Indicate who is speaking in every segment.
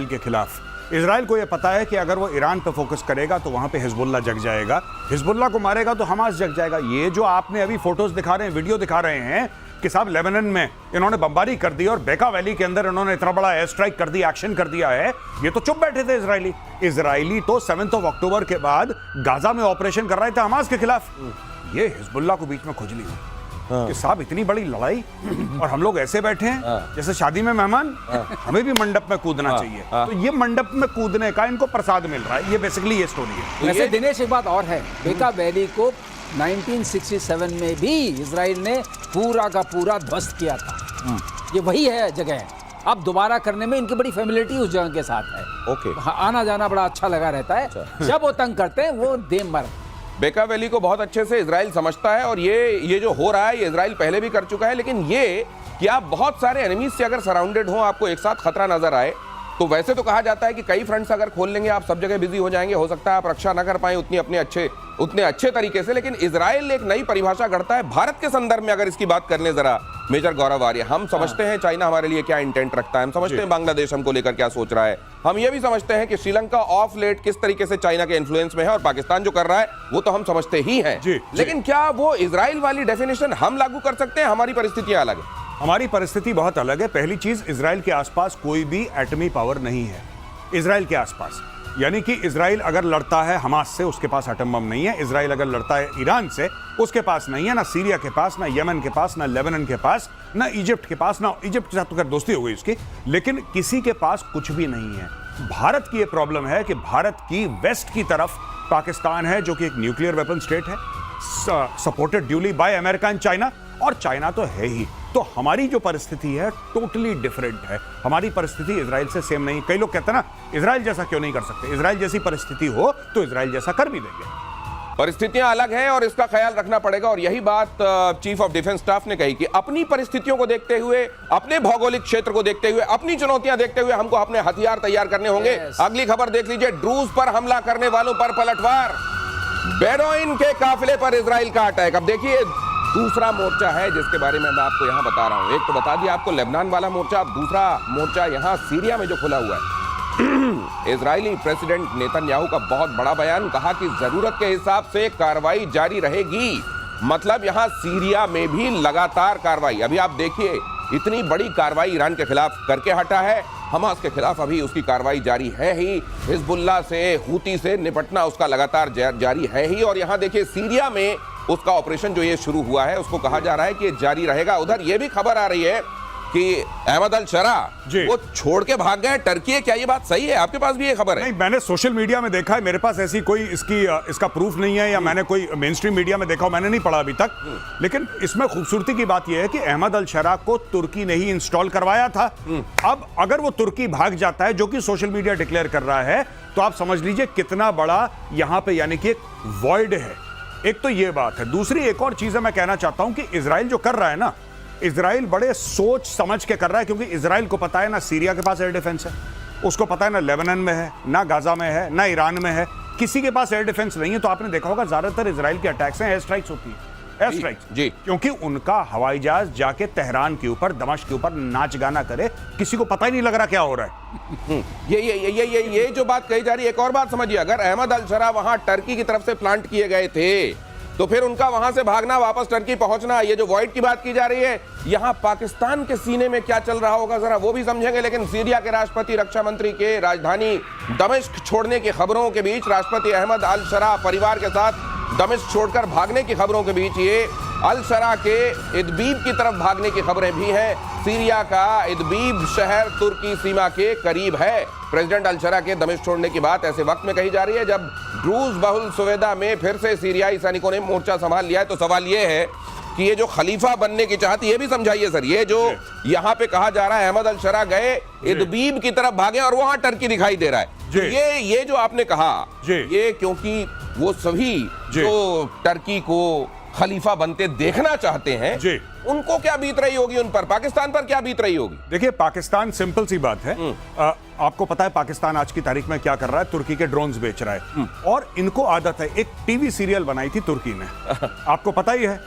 Speaker 1: के खिलाफ। इजराइल को यह पता है कि अगर वो ईरान पे फोकस करेगा तो वहां पे हिजबुल्ला जग जाएगा, हिजबुल्ला को मारेगा तो हमास जग जाएगा। ये जो आपने अभी फोटोज दिखा रहे हैं, वीडियो दिखा रहे हैं कि साहब लेबनान में इन्होंने बमबारी कर दी और बेका वैली के अंदर इन्होंने इतना बड़ा एयर स्ट्राइक कर दिया, एक्शन कर दिया है, ये तो चुप बैठे थे इजराइली तो 7 अक्टूबर के बाद गाजा में ऑपरेशन कर रहे थे हमास के खिलाफ। ये हिजबुल्ला को बीच में खुजली कि साहब इतनी बड़ी लड़ाई और हम लोग ऐसे बैठे हैं जैसे शादी में मेहमान, हमें भी मंडप में कूदना चाहिए। तो ये मंडप में कूदने का इनको प्रसाद मिल रहा है। ये बेसिकली ये स्टोरी है।
Speaker 2: वैसे दिनेश एक बात और है, बेका वैली को 1967 में भी इजराइल ने पूरा का पूरा ध्वस्त किया था। ये वही है जगह, अब दोबारा करने में इनकी बड़ी फैमिलिटी उस जगह के साथ है।
Speaker 3: ओके,
Speaker 2: आना जाना बड़ा अच्छा लगा रहता है। जब वो तंग करते हैं वो दे मर।
Speaker 3: बेका वैली को बहुत अच्छे से इजराइल समझता है और ये जो हो रहा है ये इजराइल पहले भी कर चुका है। लेकिन ये कि आप बहुत सारे एनिमीज से अगर सराउंडेड हो, आपको एक साथ खतरा नजर आए, तो वैसे तो कहा जाता है कि कई फ्रंट्स अगर खोल लेंगे आप सब जगह बिजी हो जाएंगे, हो सकता है आप रक्षा ना कर पाए उतने अच्छे तरीके से। लेकिन इजराइल एक नई परिभाषा गढ़ता है भारत के संदर्भ में। अगर इसकी बात कर लें जरा मेजर गौरव आर्य, हम समझते हैं चाइना हमारे लिए क्या इंटेंट रखता है, हम समझते हैं बांग्लादेश हमको लेकर क्या सोच रहा है, हम ये भी समझते हैं कि श्रीलंका ऑफ लेट किस तरीके से चाइना के इन्फ्लुएंस में है और पाकिस्तान जो कर रहा है वो तो हम समझते ही हैं। लेकिन क्या वो इजराइल वाली डेफिनेशन हम लागू कर सकते हैं? हमारी परिस्थितियां अलग है।
Speaker 1: हमारी परिस्थिति बहुत अलग है। पहली चीज, इजराइल के आसपास कोई भी एटमी पावर नहीं है। इजराइल के आसपास यानी कि इजराइल अगर लड़ता है हमास से, उसके पास एटम बम नहीं है। इजराइल अगर लड़ता है ईरान से, उसके पास नहीं है। ना सीरिया के पास, ना यमन के पास, ना लेबनान के पास, ना इजिप्ट के पास। ना इजिप्ट के साथ तो खैर दोस्ती हो गई उसकी, लेकिन किसी के पास कुछ भी नहीं है। भारत की यह प्रॉब्लम है कि भारत की वेस्ट की तरफ पाकिस्तान है जो कि एक न्यूक्लियर वेपन स्टेट है, supported duly by America and China, और चाइना तो है ही। तो हमारी जो परिस्थिति है टोटली डिफरेंट है। हमारी परिस्थिति इजराइल से सेम नहीं। कई लोग कहते हैं ना इजराइल जैसा क्यों नहीं कर सकते। इजराइल जैसी परिस्थिति हो तो इजराइल जैसा कर भी देंगे।
Speaker 3: परिस्थितियां अलग हैं और इसका ख्याल रखना पड़ेगा। और यही बात चीफ ऑफ डिफेंस स्टाफ ने कही कि अपनी परिस्थितियों को देखते हुए, अपने भौगोलिक क्षेत्र को देखते हुए, अपनी चुनौतियां देखते हुए हमको अपने हथियार तैयार करने होंगे। अगली खबर देख लीजिए, ड्रूज पर हमला करने वालों पर पलटवार, बेडोइन के काफिले पर इजराइल का अटैक। अब देखिए दूसरा मोर्चा है जिसके बारे में मैं आपको यहां बता रहा हूं। एक तो बता दिया आपको लेबनान वाला मोर्चा, अब दूसरा मोर्चा यहां सीरिया में जो खुला हुआ है। इजरायली प्रेसिडेंट नेतन्याहू का बहुत बड़ा बयान, कहा कि जरूरत के हिसाब से कार्रवाई जारी रहेगी। मतलब यहां सीरिया में भी लगातार कार्रवाई। अभी आप देखिए इतनी बड़ी कार्रवाई ईरान के खिलाफ करके हटा है, हमास के खिलाफ अभी उसकी कार्रवाई जारी है ही, हिजबुल्ला से, हूती से निपटना उसका लगातार जारी है ही। और यहां देखिए सीरिया में उसका ऑपरेशन जो ये शुरू हुआ है उसको कहा जा रहा है कि ये जारी रहेगा। उधर ये भी खबर आ रही है कि अहमद अल शरा वो छोड़ के भाग गए टर्की। क्या ये बात सही है? आपके पास भी ये खबर है?
Speaker 1: नहीं, मैंने सोशल मीडिया में देखा है, मेरे पास ऐसी कोई इसका प्रूफ नहीं है, या मैंने कोई मेन स्ट्रीम मीडिया में देखा हो, मैंने नहीं पढ़ा अभी तक। लेकिन इसमें खूबसूरती की बात यह है कि अहमद अल शरा को तुर्की ने ही इंस्टॉल करवाया था। अब अगर वो तुर्की भाग जाता है, जो कि सोशल मीडिया डिक्लेयर कर रहा है, तो आप समझ लीजिए कितना बड़ा यहां पे यानी कि एक वॉइड है। एक तो ये बात है। दूसरी एक और चीज मैं कहना चाहता हूं कि इजराइल जो कर रहा है ना, इजराइल बड़े सोच समझ के कर रहा है, क्योंकि इजराइल को पता है ना सीरिया के पास एयर डिफेंस है, उसको पता है ना लेबनान में है, ना गाजा में है, ना ईरान में है, किसी के पास एयर डिफेंस नहीं है। तो आपने देखा होगा ज्यादातर इजराइल के अटैक्स हैं एयर स्ट्राइक्स होती है, एयर स्ट्राइक्स जी, क्योंकि उनका हवाई जहाज जाके तेहरान के ऊपर, दमिश्क के ऊपर नाच गाना करे, किसी को पता ही नहीं लग रहा क्या हो रहा है।
Speaker 3: ये जो बात कही जा रही है, एक और बात समझिए, अगर अहमद अल शरा वहां टर्की की तरफ से प्लांट किए गए थे तो फिर उनका वहां से भागना, वापस टर्की पहुंचना, ये जो वॉइड की बात की जा रही है, यहां पाकिस्तान के सीने में क्या चल रहा होगा जरा वो भी समझेंगे। लेकिन सीरिया के राष्ट्रपति, रक्षा मंत्री के राजधानी दमिश्क छोड़ने की खबरों के बीच, राष्ट्रपति अहमद अल शरा परिवार के साथ दमिश्क छोड़कर भागने की खबरों के बीच, ये अल शरा के इदबीब की तरफ भागने की खबरें भी हैं। सीरिया का इदबीब शहर तुर्की सीमा के करीब है। प्रेसिडेंट अल शरा के दमिश्क छोड़ने की बात ऐसे वक्त में कही जा रही है जब ड्रूज बहुल सुवेदा में फिर से सीरियाई सैनिकों ने मोर्चा संभाल लिया है। तो सवाल ये है कि ये जो खलीफा बनने की चाहत, ये भी समझाइए सर, ये जो यहाँ पे कहा जा रहा है अहमद अल शरा गए इदबीब की तरफ भागे और वहां टर्की दिखाई दे रहा है, ये जो आपने कहा, ये क्योंकि वो सभी जो टर्की को खलीफा बनते देखना चाहते हैं, उनको क्या बीत रही होगी, उन पर, पाकिस्तान पर क्या बीत रही होगी?
Speaker 1: देखिए पाकिस्तान, सिंपल सी बात है, आपको पता है पाकिस्तान आज की तारीख में क्या कर रहा है, तुर्की के ड्रोन्स बेच रहा है। और इनको आदत है, एक टीवी सीरियल बनाई थी तुर्की ने, आपको पता ही है,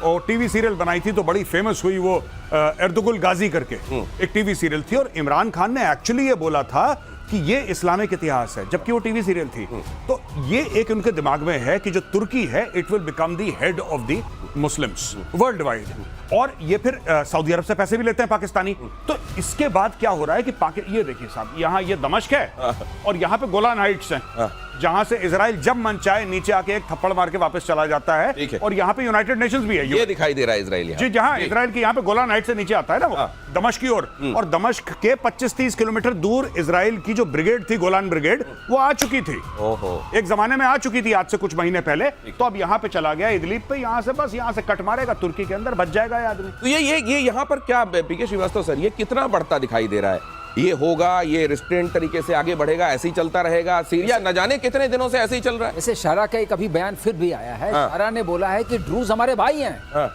Speaker 1: और टीवी सीरियल बनाई थी तो बड़ी फेमस हुई वो एर्दुगुल गाजी करके एक टीवी सीरियल थी। और इमरान खान ने एक्चुअली ये बोला था कि ये इस्लामिक इतिहास है, जबकि वो टीवी सीरियल थी। तो ये एक उनके दिमाग में है कि जो तुर्की है it will become the head of the Muslims world wide, और ये फिर सऊदी अरब से पैसे भी लेते हैं पाकिस्तानी। तो इसके बाद क्या हो रहा है कि ये देखिए साहब, यहाँ ये दमिश्क है और यहाँ पे गोलान हाइट्स हैं, जहां से इजराइल जब मन चाहे नीचे आके एक थप्पड़ मार के वापस चला जाता है। और यहाँ पे यूनाइटेड नेशंस भी है,
Speaker 3: ये दिखाई दे रहा है इजराइल
Speaker 1: जी, जहां इजराइल के यहाँ पे गोलान हाइट से नीचे आता है ना वो दमिश्क की ओर, और दमिश्क के 25-30 किलोमीटर दूर इजराइल की जो ब्रिगेड थी, गोलान ब्रिगेड, वो आ चुकी थी। एक जमाने में आ चुकी थी, आज से कुछ महीने पहले। तो अब यहाँ पे चला गया इदलिब पे, यहाँ से बस यहाँ से कट मारेगा, तुर्की के अंदर बच जाएगा ये आदमी।
Speaker 3: तो ये यहाँ पर क्या पीके श्रीवास्तव सर, ये कितना बढ़ता दिखाई दे रहा है? ये होगा, ये रिस्ट्रेंट तरीके से आगे बढ़ेगा, ऐसे ही चलता रहेगा? सीरिया न जाने कितने दिनों से ऐसे ही चल रहा है।
Speaker 2: ऐसे शारा का एक अभी बयान फिर भी आया है। शारा ने बोला है कि ड्रूज हमारे भाई हैं,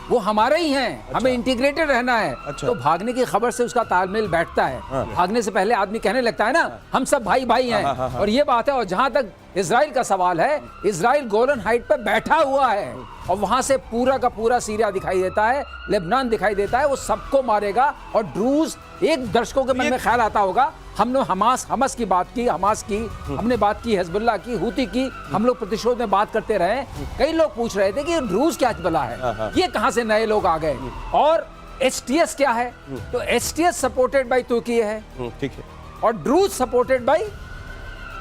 Speaker 2: वो हमारे ही हैं, हमें इंटीग्रेटेड रहना है। तो भागने की खबर से उसका तालमेल बैठता है। भागने से पहले आदमी कहने लगता है ना, हम सब भाई भाई हैं। और ये बात है। और जहां तक इजराइल का सवाल है, इजराइल गोलन हाइट पर बैठा हुआ है और वहां से पूरा का पूरा सीरिया दिखाई देता है, लेबनान दिखाई देता है, वो सबको मारेगा। और ड्रूज, एक दर्शकों के मन में ख्याल आता होगा, हमने हमास की बात की, हमने बात की हिजबुल्लाह की, हूती की, हम लोग प्रतिशोध में बात करते रहे। कई लोग पूछ रहे थे कि ड्रूज क्या बला है, ये कहां से नए लोग आ गए। और HTS क्या है? तो HTS सपोर्टेड बाय तुर्की है,
Speaker 3: ठीक है,
Speaker 2: और ड्रूज सपोर्टेड बाय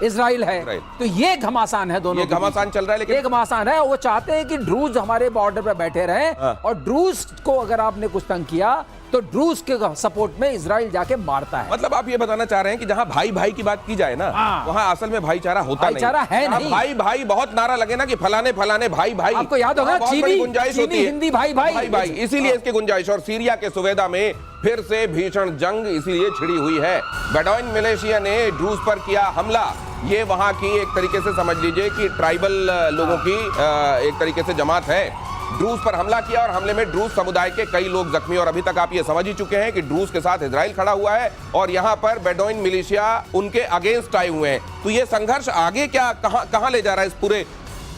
Speaker 2: इजराइल है। तो ये घमासान है दोनों,
Speaker 3: ये घमासान चल रहा है। लेकिन
Speaker 2: ये घमासान है। वो चाहते हैं कि ड्रूज हमारे बॉर्डर पर बैठे रहें, और ड्रूज को अगर आपने कुछ तंग किया तो ड्रूज के सपोर्ट में इजराइल जाके मारता है।
Speaker 3: मतलब आप ये बताना चाह रहे हैं कि जहां भाई भाई की बात की जाए ना, वहां असल में भाईचारा होता नहीं।
Speaker 2: भाईचारा है नहीं।
Speaker 3: भाई भाई बहुत नारा लगे ना कि फलाने फलाने भाई भाई,
Speaker 2: आपको याद होगा चीनी
Speaker 3: गुंजाइश होती है,
Speaker 2: हिंदी भाई भाई
Speaker 3: भाई, इसीलिए इसकी गुंजाइश। और सीरिया के सुवेदा में फिर से भीषण जंग इसीलिए छिड़ी हुई है। बेडौइन मिलिशिया ने ड्रूज पर किया हमला। ये वहां की एक तरीके से समझ लीजिए कि ट्राइबल लोगों की एक तरीके से जमात है। ड्रूज पर हमला किया और हमले में ड्रूज समुदाय के कई लोग जख्मी, और अभी तक आप ये समझ ही चुके हैं कि ड्रूज के साथ इजराइल खड़ा हुआ है और यहाँ पर बेडौइन मिलिशिया उनके अगेंस्ट आए हुए हैं। तो ये संघर्ष आगे क्या कहां ले जा रहा है? इस पूरे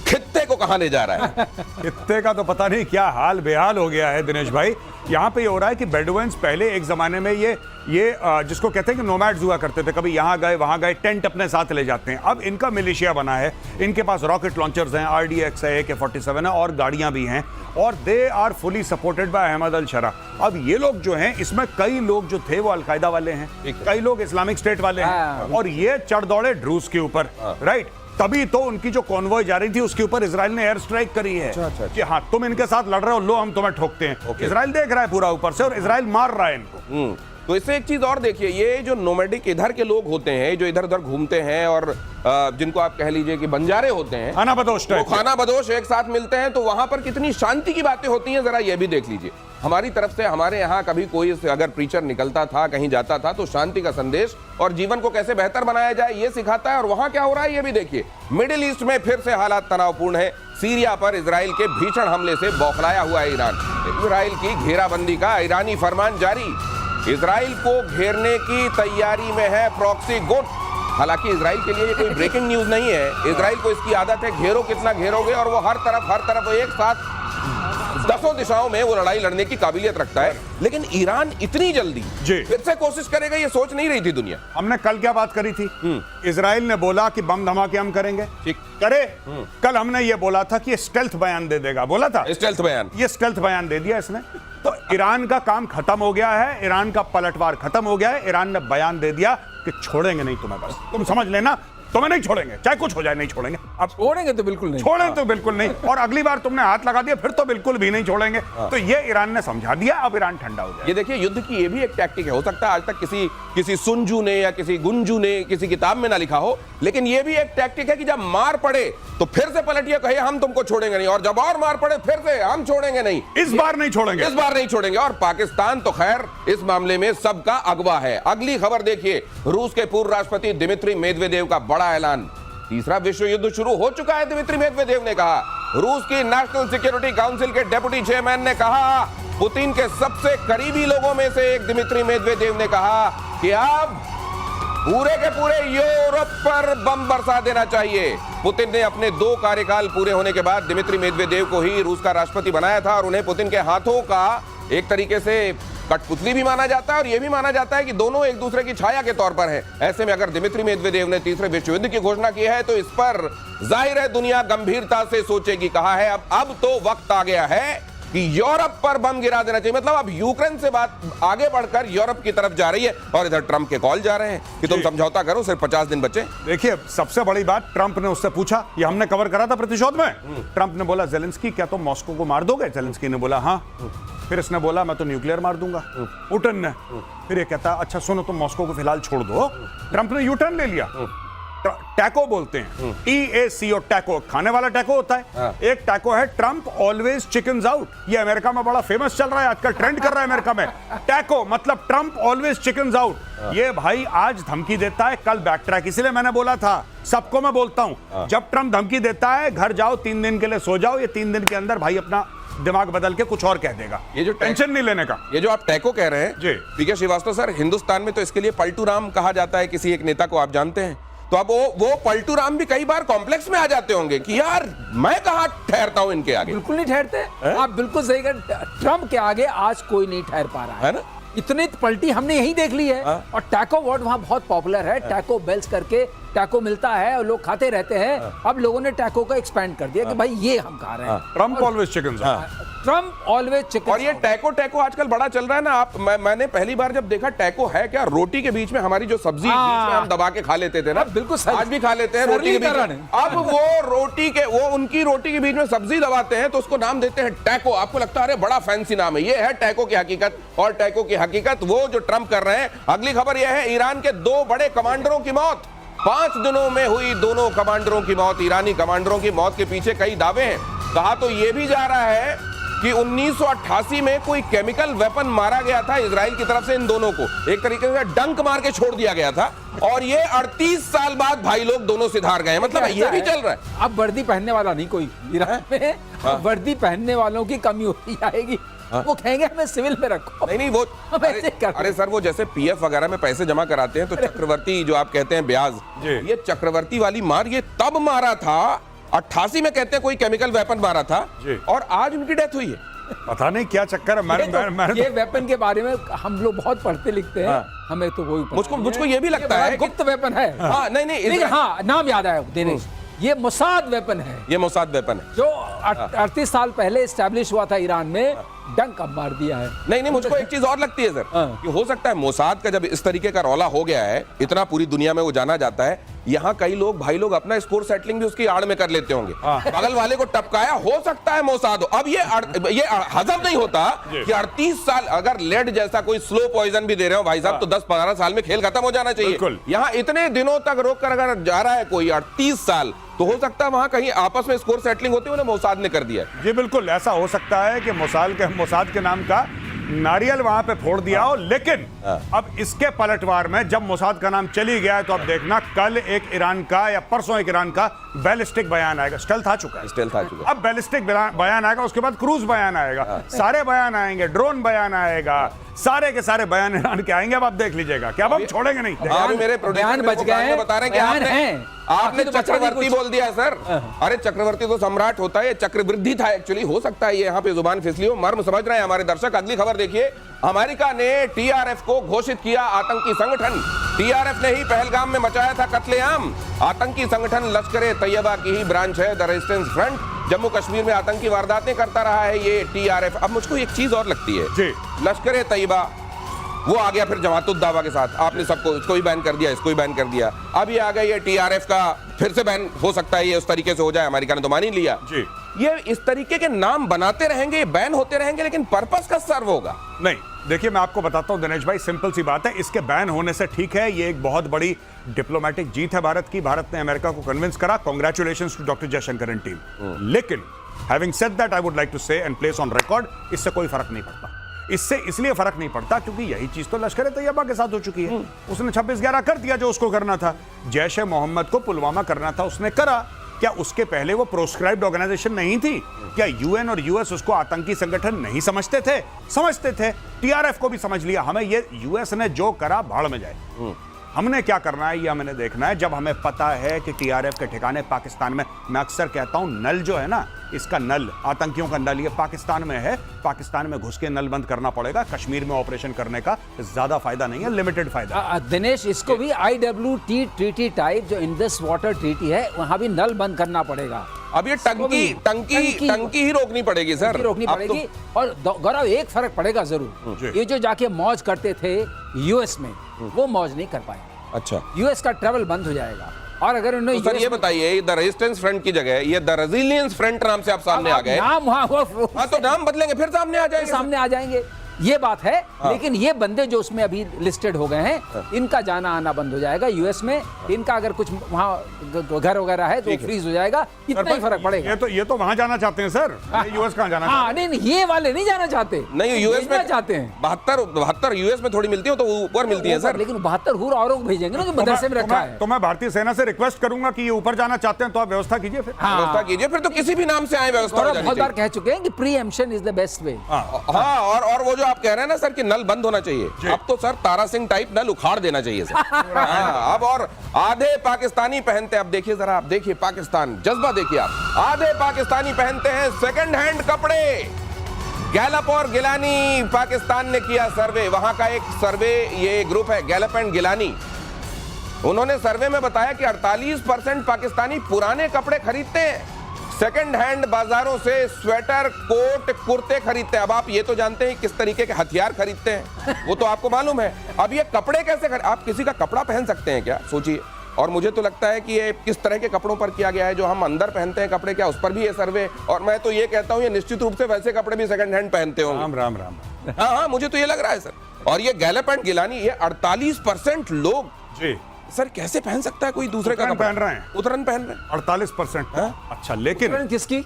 Speaker 3: खित्ते को कहां ले जा रहा है?
Speaker 1: खित्ते का तो पता नहीं क्या हाल बेहाल हो गया है दिनेश भाई। यहाँ पे ये हो रहा है कि बेडुइन्स पहले एक जमाने में ये जिसको कहते हैं कि नोमैड्स हुआ करते थे, कभी यहाँ गए वहाँ गए, टेंट अपने साथ ले जाते हैं। अब इनका मिलिशिया बना है, इनके पास रॉकेट लॉन्चर्स हैं, RDX है, AK-47 है, और गाड़ियाँ भी हैं, और they are fully supported by Ahmed al Sharaa. अब ये लोग जो हैं, इसमें कई लोग जो थे वो अलकायदा वाले हैं, कई लोग इस्लामिक स्टेट वाले हैं, और ये चढ़ दौड़े ड्रूज के ऊपर, राइट। तभी तो उनकी जो कॉन्वॉय जा रही थी उसके ऊपर इजराइल ने एयर स्ट्राइक करी है। कि हाँ, तुम इनके साथ लड़ रहे हो, लो हम तुम्हें ठोकते हैं। इजराइल देख रहा है पूरा ऊपर से, और इजराइल मार रहा है इनको।
Speaker 3: तो इससे एक चीज और देखिए, ये जो नोमैडिक इधर के लोग होते हैं, जो इधर उधर घूमते हैं, और जिनको आप कह लीजिए कि बंजारे होते हैं,
Speaker 1: खाना बदोश
Speaker 3: एक साथ मिलते हैं, तो वहां पर कितनी शांति की बातें होती हैं, जरा ये भी देख लीजिए। हमारी तरफ से, हमारे यहाँ कभी कोई अगर प्रीचर निकलता था, कहीं जाता था, तो शांति का संदेश और जीवन को कैसे बेहतर बनाया जाए ये सिखाता है। और वहां क्या हो रहा है ये भी देखिए। मिडिल ईस्ट में फिर से हालात तनावपूर्ण है। सीरिया पर इजराइल के भीषण हमले से बौखलाया हुआ है ईरान। इजराइल की घेराबंदी का ईरानी फरमान जारी। इजराइल को घेरने की तैयारी में है प्रॉक्सी गुट। हालांकि इजराइल के लिए ये कोई ब्रेकिंग न्यूज नहीं है। इजराइल को इसकी आदत है, घेरो कितना घेरोगे, और वो हर तरफ एक साथ दसों दिशाओं में वो लड़ाई लड़ने की काबिलियत रखता है। लेकिन ईरान इतनी जल्दी फिर से कोशिश करेगा, ये सोच नहीं रही थी दुनिया।
Speaker 1: हमने कल क्या बात करी थी? इजराइल ने बोला कि बम धमाके हम करेंगे, ठीक करे। कल हमने ये बोला था कि ये स्टेल्थ बयान दे देगा, बोला था स्टेल्थ बयान। ये स्टेल्थ बयान दे दिया इसने। तो ईरान का काम खत्म हो गया है, ईरान का पलटवार खत्म हो गया है। ईरान ने बयान दे दिया कि छोड़ेंगे नहीं तुम्हें, बस तुम समझ लेना, तुम्हें नहीं छोड़ेंगे, चाहे कुछ हो जाए नहीं छोड़ेंगे। अब
Speaker 2: छोड़ेंगे तो बिल्कुल नहीं,
Speaker 1: छोड़ें तो बिल्कुल नहीं, और अगली बार तुमने हाथ लगा दिया फिर तो बिल्कुल भी नहीं छोड़ेंगे। तो ये ईरान ने समझा दिया, अब ईरान ठंडा हो जाए।
Speaker 3: ये देखिए, युद्ध की ये भी एक टैक्टिक है। हो सकता है आज तक किसी सुनजू ने या किसी गुंजू ने किसी किताब में ना लिखा हो, लेकिन ये भी एक टैक्टिक है कि जब मार पड़े तो फिर से पलटिए, कहे हम तुमको छोड़ेंगे नहीं, और जब और मार पड़े फिर से हम छोड़ेंगे नहीं,
Speaker 1: इस बार नहीं छोड़ेंगे,
Speaker 3: इस बार नहीं छोड़ेंगे। और पाकिस्तान तो खैर इस मामले में सबका अगवा है। अगली खबर देखिए, रूस के पूर्व राष्ट्रपति दिमित्री मेदवेदेव का बड़ा ऐलान। तीसरा विश्व युद्ध शुरू हो चुका है, दिमित्री मेदवेदेव ने कहा। रूस की नेशनल सिक्योरिटी काउंसिल के डेप्यूटी चेयरमैन ने कहा। पुतिन के सबसे करीबी लोगों में से एक दिमित्री मेदवेदेव ने कहा कि अब पूरे के पूरे यूरोप पर बम बरसा देना चाहिए। पुतिन ने अपने 2 कार्यकाल पूरे होने के बाद दिमित्री मेदवेदेव को ही रूस का राष्ट्रपति बनाया था, और उन्हें पुतिन के हाथों का एक तरीके से कठपुतली भी माना जाता है और यह भी माना जाता है कि दोनों एक दूसरे की छाया के तौर पर हैं। ऐसे में अगर दिमित्री मेदवेदेव ने तीसरे विश्व युद्ध की घोषणा की है तो इस पर जाहिर है दुनिया गंभीरता से सोचेगी। कहा है अब तो वक्त आ गया है कि यूरोप पर बम गिरा देना चाहिए। मतलब अब यूक्रेन से बात आगे बढ़कर यूरोप की तरफ जा रही है और इधर ट्रंप के कॉल जा रहे हैं कि तुम समझौता करो, सिर्फ 50 दिन बचे।
Speaker 1: देखिए, सबसे बड़ी बात, ट्रंप ने उससे पूछा, ये हमने कवर करा था प्रतिशोध में। ट्रंप ने बोला, जेलेंस्की क्या तुम मॉस्को को मार दोगे? जेलेंस्की ने बोला हाँ। फिर इसने बोला, मैं तो न्यूक्लियर मार दूंगा। पुतिन ने फिर ये कहता, अच्छा सुनो, तुम मॉस्को को फिलहाल छोड़ दो। ट्रंप ने यू टर्न ले लिया। टैको बोलते हैं, TACO, टैको, खाने वाला टैको होता है। एक टैको है ट्रंप ऑलवेज चिकन्स आउट। ये अमेरिका में बड़ा फेमस चल रहा है आजकल, ट्रेंड कर रहा है अमेरिका में। टैको मतलब ट्रंप ऑलवेज चिकन्स आउट। ये भाई आज धमकी देता है, कल बैक ट्रैक। इसलिए मैंने बोला था, सबको मैं बोलता हूं, जब ट्रंप धमकी देता है, घर जाओ 3 दिन के लिए सो जाओ। ये 3 दिन के अंदर भाई अपना दिमाग बदल के कुछ और कह देगा।
Speaker 3: ये जो
Speaker 1: टेंशन नहीं लेने का।
Speaker 3: ये जो आप टैको कह रहे हैं
Speaker 1: जी,
Speaker 3: पीके श्रीवास्तव सर, हिंदुस्तान में तो इसके लिए पलटू राम कहा जाता है किसी एक नेता को, आप जानते हैं। तो अब वो पलटू राम भी कई बार कॉम्प्लेक्स में आ जाते होंगे कि यार मैं कहां ठहरता हूं इनके आगे।
Speaker 2: बिल्कुल नहीं ठहरते। आप बिल्कुल सही कह, ट्रंप के आगे आज कोई नहीं ठहर पा रहा
Speaker 3: है ना।
Speaker 2: इतनी पलटी हमने यही देख ली है। और टैको वर्ड वहाँ बहुत पॉपुलर है। टैको बेल्स करके टैको मिलता है और लोग खाते रहते हैं। अब लोगों ने टैको का एक्सपेंड कर दिया कि भाई ये हम खा रहे हैं।
Speaker 1: Trump always chicken,
Speaker 2: Trump always chicken.
Speaker 3: और ये टैको आजकल बड़ा चल रहा है ना। मैंने पहली बार जब देखा टैको है क्या, रोटी के बीच में हमारी जो सब्जी बीच में हम दबा के खा लेते थे ना,
Speaker 2: बिल्कुल
Speaker 3: आज भी खा लेते हैं रोटी के बीच में। अब वो उनकी रोटी के बीच में सब्जी दबाते हैं तो उसको नाम देते हैं टैको। आपको लगता है अरे बड़ा फैंसी नाम है। ये है टैको की हकीकत। और टैको की हकीकत वो जो ट्रंप कर रहे हैं। अगली खबर यह है, ईरान के 2 बड़े कमांडरों की मौत। 5 दिनों में हुई दोनों कमांडरों की मौत। ईरानी कमांडरों की मौत के पीछे कई दावे हैं। कहा तो यह भी जा रहा है कि 1988 में कोई केमिकल वेपन मारा गया था इजराइल की तरफ से इन दोनों को, एक तरीके से डंक मार के छोड़ दिया गया था। और ये 38 साल बाद भाई लोग दोनों सिधार गए। मतलब ये भी चल रहा है।
Speaker 2: अब वर्दी पहनने वाला नहीं कोई ईरान में। वर्दी पहनने वालों की कमी होती जाएगी। वो कहेंगे हमें सिविल में रखो।
Speaker 3: नहीं वो अरे सर, वो जैसे PF वगैरह में पैसे जमा कराते हैं तो चक्रवर्ती जो आप कहते हैं ब्याज, ये चक्रवर्ती वाली मार ये तब मारा था 88 में, कहते हैं कोई केमिकल वेपन मारा था और आज उनकी डेथ हुई है।
Speaker 1: पता नहीं क्या चक्कर है।
Speaker 2: ये वेपन के बारे में हम लोग बहुत पढ़ते लिखते हैं। हमें तो कोई
Speaker 3: मुझको ये भी लगता है
Speaker 2: गुप्त वेपन है।
Speaker 3: हाँ, नहीं,
Speaker 2: हाँ, नाम याद आया दिनेश, ये मोसाद वेपन है।
Speaker 3: ये मोसाद वेपन है
Speaker 2: जो 38 साल पहले एस्टैब्लिश हुआ था ईरान में। डंक अब मार दिया है।
Speaker 3: नहीं, मुझको एक चीज और लगती है सर, कि हो सकता है मोसाद का जब इस तरीके का रौला हो गया है, इतना पूरी दुनिया में वो जाना जाता है, यहाँ कई लोग भाई लोग अपना स्कोर सेटलिंग भी उसकी आड़ में कर लेते होंगे। बगल वाले को टपकाया, हो सकता है मोसाद हो। अब ये हजम नहीं होता कि 38 साल अगर लेड जैसा कोई स्लो पॉइजन भी दे रहे हो भाई साहब, तो 10-15 साल में खेल खत्म हो जाना चाहिए। यहाँ इतने दिनों तक रोक कर अगर जा रहा है कोई 38 साल, तो हो सकता है वहां कहीं आपस में स्कोर सेटलिंग होती है, उन्हें मोसाद ने कर दिया।
Speaker 1: जी बिल्कुल, ऐसा हो सकता है कि मोसाद के नाम का नारियल वहां पे फोड़ दिया हो। लेकिन अब इसके पलटवार में जब मोसाद का नाम चली गया है, तो अब देखना कल एक ईरान का या परसों एक ईरान का बैलिस्टिक बयान आएगा। स्टेल्थ आ चुका है। अब बैलिस्टिक बयान आएगा, उसके बाद क्रूज बयान आएगा, सारे बयान आएंगे, ड्रोन बयान आएगा, सारे के सारे बयान ईरान के आएंगे। अब आप देख लीजिएगा कि अब हम छोड़ेंगे नहीं।
Speaker 3: मेरे
Speaker 2: बयान बच गए,
Speaker 3: बता रहे हैं कि आपने चक्रवर्ती बोल दिया है सर। अरे चक्रवर्ती तो सम्राट होता है, चक्रवृद्धि था एक्चुअली। हो सकता है ये यहाँ पे जुबान फिसली हो, मर्म समझ रहे हैं हमारे दर्शक। अगली खबर देखिए, अमेरिका ने TRF को घोषित किया आतंकी संगठन। TRF ने ही पहलगाम में मचाया था कत्लेआम। आतंकी संगठन लश्कर-ए-तैयबा की ही ब्रांच है, the resistance front. Jammu Kashmir में आतंकी वारदातें करता रहा है ये TRF। अब मुझको एक चीज और लगती है, लश्कर-ए-तैयबा वो आ गया फिर जमात-उद-दावा के साथ, आपने सबको, इसको ही बैन कर दिया, इसको ही बैन कर दिया। अभी आ गया ये TRF का, फिर से बैन हो सकता है ये उस तरीके से हो जाए। अमेरिका ने तो मान ही लिया। ये इस तरीके के नाम बनाते रहेंगे, बैन होते रहेंगे, लेकिन पर्पस का सर्व होगा
Speaker 1: नहीं। देखिए, मैं आपको बताता हूं दिनेश भाई, सिंपल सी बात है। इसके बैन होने से ठीक है, ये एक बहुत बड़ी डिप्लोमेटिक जीत है भारत की। भारत ने अमेरिका को कन्विंस करा। Congratulations to doctor Jaishankar and team. लेकिन having said that, I would like to say and place on record, इससे कोई फर्क नहीं पड़ता। इससे इसलिए फर्क नहीं पड़ता क्योंकि यही चीज तो लश्कर-ए-तैयबा के साथ हो चुकी है। उसने 26/11 कर दिया जो उसको करना था। जैश-ए-मोहम्मद को पुलवामा करना था, उसने करा। क्या उसके पहले वो प्रोस्क्राइब्ड ऑर्गेनाइजेशन नहीं थी? क्या UN और US उसको आतंकी संगठन नहीं समझते थे? समझते थे। TRF को भी समझ लिया। हमें ये US ने जो करा भाड़ में जाए। हमने क्या करना है ये हमें देखना है। जब हमें पता है कि TRF के ठिकाने पाकिस्तान में, मैं अक्सर कहता हूं नल जो है ना, इसका नल, आतंकियों का नल, ये पाकिस्तान में है। पाकिस्तान में घुस के नल बंद करना पड़ेगा। कश्मीर में ऑपरेशन करने का ज्यादा फायदा नहीं है, लिमिटेड फायदा।
Speaker 2: दिनेश, इसको भी IWT ट्रीटी टाइप जो इंडस वाटर ट्रीटी है, वहां भी नल बंद करना पड़ेगा।
Speaker 3: अब ये टंकी ही रोकनी पड़ेगी सर,
Speaker 2: रोकनी पड़ेगी। और गौरव, एक फर्क पड़ेगा जरूर, ये जो जाके मौज करते थे यूएस में, वो मौज नहीं कर पाए।
Speaker 3: अच्छा,
Speaker 2: यूएस का ट्रैवल बंद हो जाएगा। और अगर उन्होंने
Speaker 3: तो सर ये बताइए, द रेजिस्टेंस फ्रंट की जगह ये द रेजिलियंस फ्रंट नाम से आप सामने आ गए।
Speaker 2: नाम
Speaker 3: हाँ, तो नाम बदलेंगे फिर सामने आ जाएंगे,
Speaker 2: सामने आ जाएंगे, ये बात है। लेकिन ये बंदे जो उसमें अभी लिस्टेड हो गए हैं, इनका जाना आना बंद हो जाएगा यूएस में। इनका अगर कुछ वहां घर वगैरह है तो फ्रीज हो जाएगा। इतना ही फर्क पड़ेगा।
Speaker 1: ये तो वहां जाना चाहते हैं सर, यूएस कहां जाना?
Speaker 2: हाँ, नहीं, ये वाले नहीं जाना चाहते।
Speaker 3: नहीं, यूएस में
Speaker 2: चाहते हैं।
Speaker 3: 72 यूएस में थोड़ी मिलती है, तो ऊपर मिलती है सर।
Speaker 2: लेकिन 72 हूर औरों को भेजेंगे ना, जो मदरसे में रखा है।
Speaker 1: तो मैं भारतीय सेना से रिक्वेस्ट करूंगा कि ये ऊपर जाना चाहते हैं तो आप व्यवस्था कीजिए, फिर
Speaker 3: व्यवस्था कीजिए, फिर तो किसी भी नाम से आए व्यवस्था हो जानी
Speaker 2: बहुत बार कह चुके हैं कि प्रीएम्प्शन इज द बेस्ट वे।
Speaker 3: हाँ, और वो जो आप कह रहे हैं ना सर कि नल बंद होना चाहिए, अब तो सर तारा सिंह टाइप नल उखाड़ देना चाहिए सर। हाँ, अब और आधे पाकिस्तानी पहनते, अब देखिए जरा, आप देखिए पाकिस्तान, जज्बा देखिए आप। आधे पाकिस्तानी पहनते हैं सेकंड हैंड कपड़े। गैलप और गिलानी पाकिस्तान ने किया सर्वे, वहां का एक सर्वे, ये ग्रुप है गैलप एंड गिलानी। उन्होंने सर्वे में बताया कि 48% पाकिस्तानी पुराने कपड़े खरीदते हैं, सेकंड हैंड बाजारों से स्वेटर, कोट, कुर्ते खरीदते हैं। अब आप ये तो जानते हैं किस तरीके के हथियार खरीदते हैं, वो तो आपको मालूम है। अब ये कपड़े कैसे आप किसी का कपड़ा पहन सकते हैं क्या, सोचिए। और मुझे तो लगता है कि ये किस तरह के कपड़ों पर किया गया है, जो हम अंदर पहनते हैं कपड़े, क्या उस पर भी ये सर्वे? और मैं तो ये कहता हूं, ये निश्चित रूप से वैसे कपड़े भी सेकंड हैंड पहनते होंगे।
Speaker 1: राम राम राम।
Speaker 3: हाँ, मुझे तो ये लग रहा है सर। और ये गैलप एंड गिलानी, ये 48% लोग
Speaker 1: जी
Speaker 3: सर कैसे पहन सकता है कोई दूसरे का
Speaker 1: पहन रहे हैं,
Speaker 3: उतरन पहन रहे हैं
Speaker 1: 48%। अच्छा, लेकिन
Speaker 2: किसकी?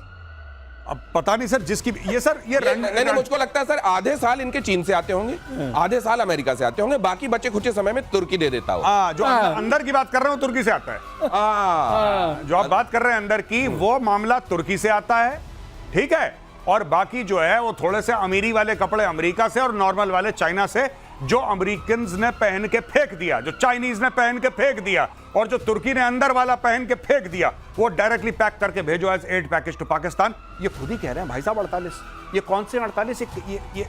Speaker 1: अब पता नहीं सर, जिसकी ये सर ये
Speaker 3: नहीं, मुझको लगता है सर आधे साल इनके चीन से आते होंगे, आधे साल अमेरिका से आते होंगे, बाकी बचे खुचे समय में तुर्की दे देता हो।
Speaker 1: जो अंदर की बात कर रहे हो तुर्की से आता है। जो आप बात कर रहे हैं अंदर की, वो मामला तुर्की से आता है, ठीक है। और बाकी जो है वो थोड़े से अमीरी वाले कपड़े अमेरिका से और नॉर्मल वाले चाइना से, जो अमेरिकन ने पहन के फेंक दिया, जो चाइनीज ने पहन के फेंक दिया, और जो तुर्की ने अंदर वाला पहन के फेंक दिया, वो डायरेक्टली पैक करके भेजो as aid package to Pakistan. ये खुद ही कह रहे हैं भाई साहब 48। ये कौन से 48? ये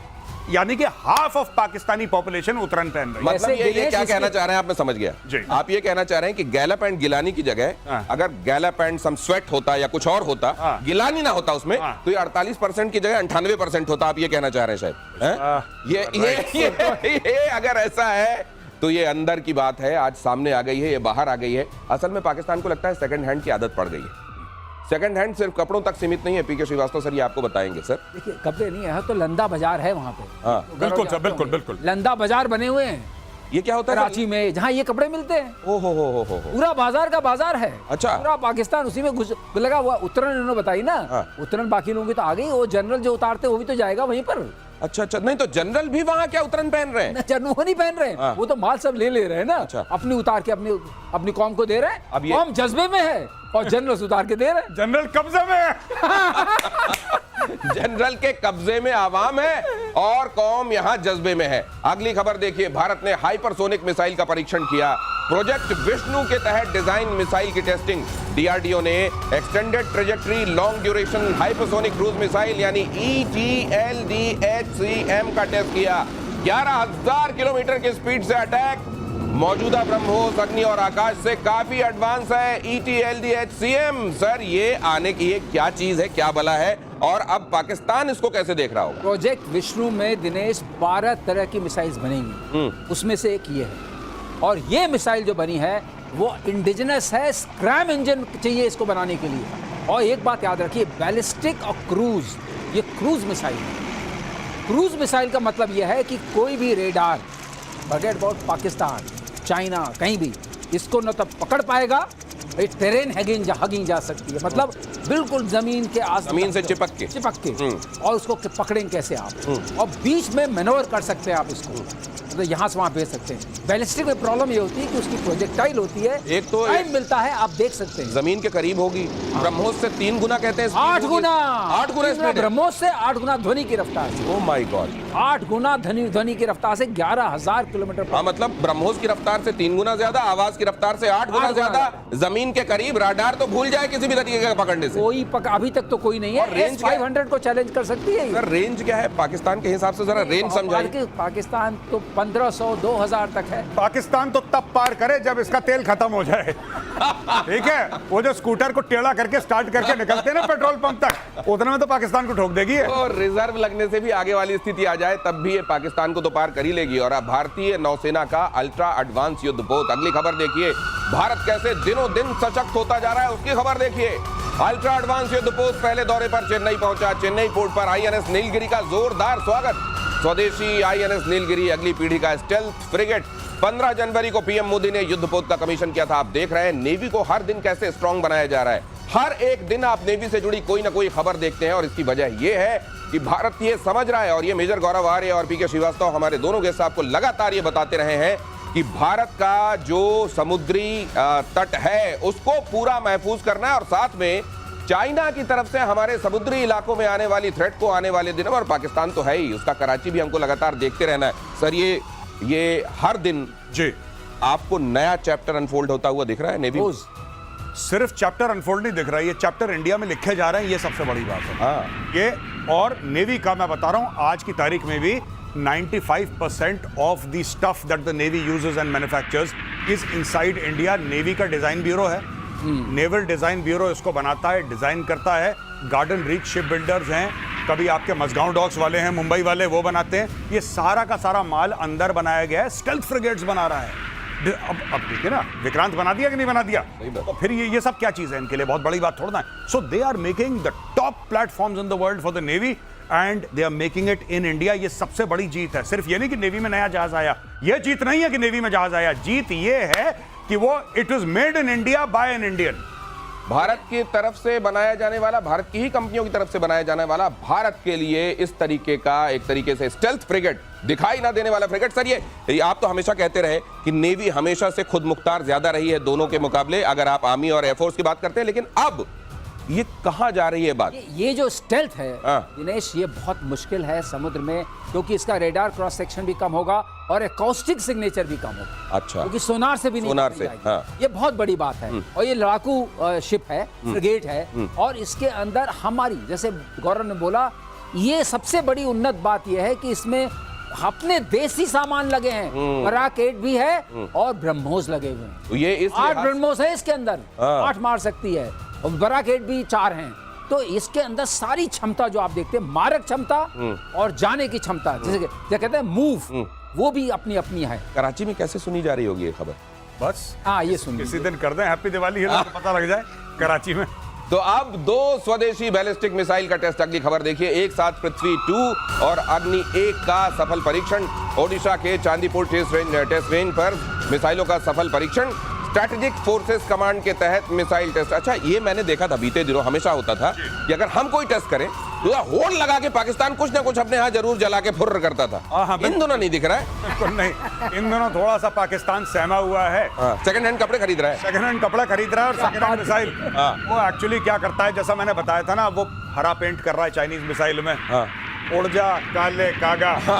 Speaker 1: यानी कि हाफ ऑफ पाकिस्तानी पॉपुलेशन उतरन पहन रही है।
Speaker 3: मतलब ये क्या कहना चाह रहे हैं आप, मैं समझ गया
Speaker 1: जी।
Speaker 3: आप ये कहना चाह रहे हैं कि गैलप एंड गिलानी की जगह अगर गैलप एंड सम स्वेट होता या कुछ और होता, गिलानी ना होता उसमें, तो ये 48% की जगह 98% होता। आप ये कहना चाह रहे हैं शायद। ये अगर ऐसा है तो ये अंदर की बात है, आज सामने आ गई है, ये बाहर आ गई है। असल में पाकिस्तान को लगता है सेकंड हैंड की आदत पड़ गई है। सेकंड हैंड सिर्फ कपड़ों तक सीमित नहीं है। पीके श्रीवास्तव सर ये आपको बताएंगे सर।
Speaker 2: देखिए, कपड़े नहीं है तो लंदा बाजार है वहाँ पे।
Speaker 1: बिल्कुल सर, बिल्कुल बिल्कुल।
Speaker 2: लंदा बाजार बने हुए हैं।
Speaker 3: ये क्या होता है
Speaker 2: कराची में, जहाँ ये कपड़े मिलते हैं।
Speaker 3: हो
Speaker 2: पूरा बाजार का बाजार है।
Speaker 3: अच्छा,
Speaker 2: पूरा पाकिस्तान उसी में घुस लगा हुआ। उत्तरायण उन्होंने बताई ना, उत्तरायण बाकी लोगों की तो आ गई, वो जनरल जो उतारते वो भी तो जाएगा वहीं पर।
Speaker 3: अच्छा, नहीं तो जनरल भी वहाँ क्या उतरन पहन रहे हैं?
Speaker 2: जनरल वो नहीं पहन रहे हैं, वो तो माल सब ले रहे हैं ना।
Speaker 3: अच्छा।
Speaker 2: अपनी उतार के अपनी कौम को दे रहे हैं।
Speaker 3: अब ये
Speaker 2: कौम जज्बे में है और जनरल उतार के दे रहे हैं।
Speaker 1: जनरल कब्जे में है।
Speaker 3: जनरल के कब्जे में आवाम है और कौम यहाँ जज्बे में है। अगली खबर देखिए, भारत ने हाइपरसोनिक मिसाइल का परीक्षण किया। प्रोजेक्ट विष्णु के तहत डिजाइन मिसाइल की टेस्टिंग। डीआरडीओ ने extended trajectory long duration hypersonic cruise missile यानी ETLDHCM का टेस्ट किया। 11,000 किलोमीटर की स्पीड से अटैक। मौजूदा ब्रह्मोस, अग्नि और आकाश से काफी एडवांस है ETLDHCM। सर ये आने की ये क्या चीज है, क्या बला है, और अब पाकिस्तान इसको कैसे देख रहा होगा?
Speaker 2: प्रोजेक्ट विष्णु में दिनेश 12 तरह की मिसाइल्स बनेंगी, उसमें से एक ये है। और ये मिसाइल जो बनी है वो इंडिजिनस है, स्क्रैम इंजन चाहिए इसको बनाने के लिए। और एक बात याद रखिए, बैलिस्टिक और क्रूज, ये क्रूज मिसाइल है। क्रूज मिसाइल का मतलब यह है कि कोई भी radar, forget about Pakistan, China, कहीं भी इसको न तो पकड़ पाएगा, टेरेन हगिंग जा सकती है, मतलब बिल्कुल जमीन के
Speaker 3: जमीन से चिपक के
Speaker 2: और उसको पकड़ेंगे कैसे आप, और बीच में मैनोवर कर सकते हैं आप इसको, मतलब यहाँ से वहाँ भेज सकते हैं। बैलिस्टिक में प्रॉब्लम ये होती है कि उसकी प्रोजेक्टाइल होती है,
Speaker 3: एक तो
Speaker 2: टाइम मिलता है, आप देख सकते हैं
Speaker 3: जमीन के करीब होगी, ब्रह्मोस से 3 गुना कहते हैं,
Speaker 2: 8 गुना,
Speaker 3: 8 गुना स्पीड है।
Speaker 2: ब्रह्मोस से 8 गुना ध्वनि की रफ्तार से,
Speaker 3: ओह माय गॉड,
Speaker 2: 8 गुना ध्वनि की रफ्तार से 11,000 किलोमीटर
Speaker 3: हाँ, मतलब ब्रह्मोस की रफ्तार से 3 गुना ज्यादा, आवाज की रफ्तार से 8 गुना
Speaker 2: 8 गुना
Speaker 3: ज्यादा, जमीन के करीब, राडार तो भूल जाए किसी भी तरीके का पकड़ने से।
Speaker 2: कोई अभी तक तो कोई नहीं
Speaker 3: और
Speaker 2: है।
Speaker 3: रेंज क्या है?
Speaker 2: S-500 को चैलेंज कर सकती है ये।
Speaker 3: सर रेंज क्या है पाकिस्तान के हिसाब से, जरा रेंज समझाइए।
Speaker 2: पाकिस्तान तो 1500 2000 तक है।
Speaker 1: पाकिस्तान तो तब पार करे जब इसका तेल खत्म हो जाए। ठीक है, वो जो स्कूटर को टेढ़ा करके स्टार्ट करके निकलते हैं ना पेट्रोल पंप तक, उतने में तो पाकिस्तान को ठोक देगी।
Speaker 3: और रिजर्व लगने से भी आगे वाली स्थिति आ जाए तब भी ये पाकिस्तान को तो पार कर ही लेगी। और अब भारतीय नौसेना का अल्ट्रा एडवांस युद्धपोत, अगली खबर देखिए, भारत कैसे दिनों दिन सशक्त होता जा रहा है उसकी खबर देखिए। अल्ट्रा एडवांस युद्धपोत पहले दौरे पर चेन्नई पहुंचा, चेन्नई पोर्ट पर आईएनएस नीलगिरी का जोरदार स्वागत। स्वदेशी आईएनएस नीलगिरी अगली पीढ़ी का स्टेल्थ फ्रिगेट। 15 जनवरी को पीएम मोदी ने युद्धपोत का कमीशन किया था। आप देख रहे हैं नेवी को हर दिन कैसे स्ट्रांग बनाया जा रहा है। हर एक दिन आप नेवी से जुड़ी कोई ना कोई खबर देखते हैं और इसकी वजह यह है कि भारत ये समझ रहा है, और ये मेजर गौरव आर्य और पीके श्रीवास्तव हमारे दोनों गेस्ट आपको लगातार ये बताते रहे हैं कि भारत का जो समुद्री तट है उसको पूरा महफूज करना है, और साथ में चाइना की तरफ से हमारे समुद्री इलाकों में आने वाली थ्रेट को आने वाले दिनों, और पाकिस्तान तो है ही, उसका कराची भी हमको लगातार देखते रहना है। सर ये हर दिन
Speaker 1: जी
Speaker 3: आपको नया चैप्टर अनफोल्ड होता हुआ दिख रहा है नेवी?
Speaker 1: सिर्फ चैप्टर अनफोल्ड नहीं दिख रहा है, ये चैप्टर इंडिया में लिखे जा रहे हैं, ये सबसे बड़ी बात है।
Speaker 3: हाँ।
Speaker 1: ये और नेवी का मैं बता रहा हूं आज की तारीख में भी 95% of the stuff that the navy uses and manufactures is inside India. Navy का डिजाइन ब्यूरो है, नेवल डिजाइन ब्यूरो इसको बनाता है, डिजाइन करता है। गार्डन रीच शिप बिल्डर्स हैं, कभी आपके मसगांव डॉक्स वाले हैं, मुंबई वाले, वो बनाते हैं। ये सारा का सारा माल अंदर बनाया गया है, स्टेल्थ फ्रिगेट्स बना रहा है। अब देखिए ना, विक्रांत बना दिया कि नहीं बना दिया, तो फिर ये सब क्या चीज है इनके लिए, बहुत बड़ी बात थोड़ा है। So they are making the top platforms in the world for the navy and they are making it in India. ये सबसे बड़ी जीत है। सिर्फ ये नहीं कि नेवी में नया जहाज आया, ये जीत नहीं है कि नेवी में जहाज आया, जीत ये है कि वो it is made in India by an Indian.
Speaker 3: Bharat की तरफ से बनाया जाने वाला, भारत की ही कंपनियों की तरफ से बनाया जाने वाला, भारत के लिए इस तरीके का एक तरीके से स्टेल्थ फ्रिगेट, दिखाई ना देने वाला फ्रिगेट। सर ये आप तो हमेशा कहते रहे कि नेवी हमेशा से खुद मुख्तार ज्यादा रही है दोनों के मुकाबले, अगर आप आर्मी और एयरफोर्स की बात करते हैं, लेकिन अब ये कहां जा रही है बात?
Speaker 2: ये जो स्टेल्थ है
Speaker 3: हाँ।
Speaker 2: दिनेश, ये बहुत मुश्किल है समुद्र में, क्योंकि इसका रेडार क्रॉस सेक्शन भी कम होगा और एकॉस्टिक सिग्नेचर भी कम होगा।
Speaker 3: अच्छा,
Speaker 2: क्योंकि सोनार से भी नहीं
Speaker 3: सोनार
Speaker 2: पकड़ी
Speaker 3: से,
Speaker 2: जाएगी।
Speaker 3: हाँ।
Speaker 2: ये बहुत बड़ी बात है। और ये लड़ाकू शिप है, फ्रिगेट है, और इसके अंदर हमारी, जैसे गौरव ने बोला, ये सबसे बड़ी उन्नत बात यह है कि इसमें अपने देसी सामान लगे हैं, पराकेट भी है और ब्रह्मोस लगे हुए हैं।
Speaker 3: तो ये इस
Speaker 2: 8 ब्रह्मोस है इसके अंदर,
Speaker 3: हाँ।
Speaker 2: 8 मार सकती है, और बराकेट भी 4 हैं। तो इसके अंदर सारी क्षमता जो आप देखते हैं, मारक क्षमता और जाने की क्षमता, जैसे कहते हैं मूव, वो भी अपनी अपनी है।
Speaker 3: कराची में कैसे सुनी जा रही होगी ये खबर?
Speaker 1: बस
Speaker 2: हाँ, ये सुनिए,
Speaker 1: किसी दिन कर दें हैप्पी दिवाली, है तो पता लग जाए कराची में।
Speaker 3: तो अब 2 स्वदेशी बैलिस्टिक मिसाइल का टेस्ट, अगली खबर देखिए। एक साथ पृथ्वी 2 और अग्नि 1 का सफल परीक्षण। ओडिशा के चांदीपुर टेस्ट रेंज पर मिसाइलों का सफल परीक्षण। स्ट्रैटेजिक फोर्सेस कमांड के तहत मिसाइल टेस्ट। अच्छा, ये मैंने देखा था बीते दिनों, हमेशा होता था कि अगर हम कोई टेस्ट करें तो होड़ लगा के पाकिस्तान कुछ ना कुछ अपने यहाँ जरूर जला के फुर्र करता था।
Speaker 1: हाँ,
Speaker 3: इन दोनों नहीं दिख रहा है।
Speaker 1: बिल्कुल नहीं, इन दोनों थोड़ा सा पाकिस्तान सहमा हुआ है।
Speaker 3: सेकंड हैंड कपड़े खरीद रहा है,
Speaker 1: सेकंड हैंड कपड़ा खरीद रहा है, और सेकंड हैंड मिसाइल वो एक्चुअली क्या करता है, जैसा मैंने बताया था ना, वो हरा पेंट कर रहा है चाइनीज मिसाइल में। उड़ जा काले कागा।